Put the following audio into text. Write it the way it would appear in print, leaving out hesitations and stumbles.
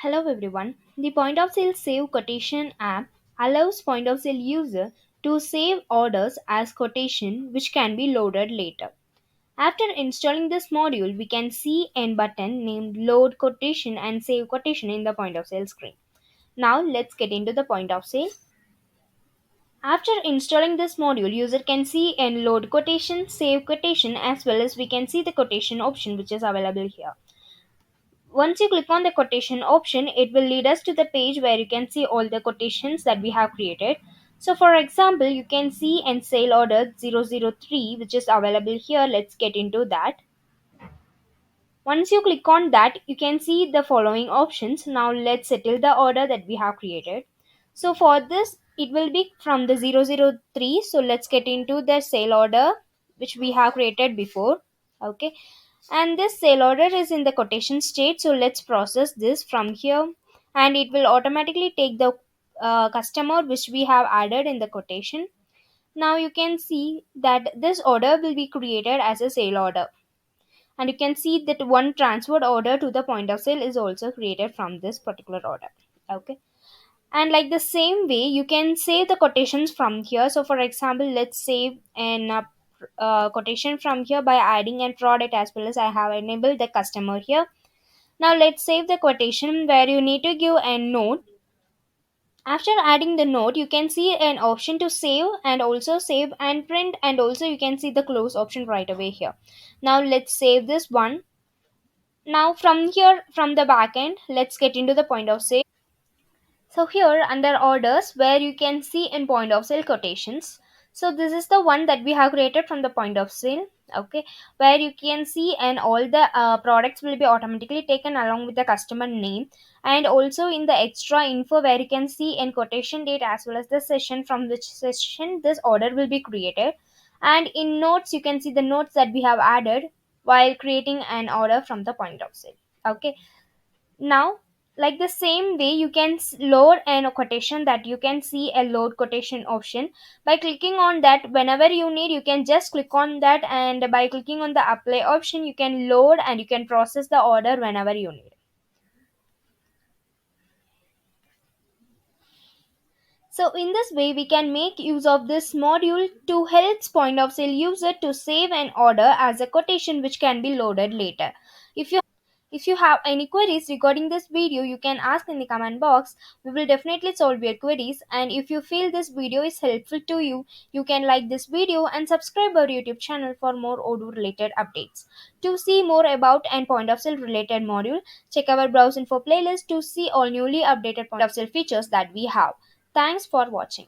Hello everyone. The point of sale save quotation app allows point of sale user to save orders as quotation which can be loaded later. After installing this module, we can see a button named load quotation and save quotation in the point of sale screen. Now let's get into the point of sale. After installing this module, user can see and load quotation, save quotation as well as we can see the quotation option which is available here. Once you click on the quotation option, it will lead us to the page where you can see all the quotations that we have created. So for example, you can see and sale order 003 which is available here. Let's get into that. Once you click on that, you can see the following options. Now let's settle the order that we have created. So for this, it will be from the 003. So let's get into the sale order which we have created before. Okay, and this sale order is in the quotation state, so let's process this from here, and it will automatically take the customer which we have added in the quotation. Now you can see that this order will be created as a sale order, and you can see that one transferred order to the point of sale is also created from this particular order. Okay, and like the same way you can save the quotations from here. So for example, let's save an quotation from here by adding a product, as well as I have enabled the customer here. Now let's save the quotation where you need to give a note. After adding the note, you can see an option to save and also save and print, and also you can see the close option right away here. Now let's save this one. Now from here, from the back end, let's get into the point of sale. So here under orders, where you can see in point of sale quotations. So this is the one that we have created from the point of sale. Okay, where you can see and all the products will be automatically taken along with the customer name, and also in the extra info where you can see in quotation date as well as the session from which session this order will be created. And in notes, you can see the notes that we have added while creating an order from the point of sale. Okay, now like the same way you can load an quotation, that you can see a load quotation option. By clicking on that, whenever you need, you can just click on that, and by clicking on the apply option, you can load and you can process the order whenever you need. So in this way we can make use of this module to help point of sale user to save an order as a quotation which can be loaded later. If you have any queries regarding this video, you can ask in the comment box. We will definitely solve your queries. And if you feel this video is helpful to you, you can like this video and subscribe our YouTube channel for more Odoo related updates. To see more about and point of sale related module, check our BrowseInfo playlist to see all newly updated point of sale features that we have. Thanks for watching.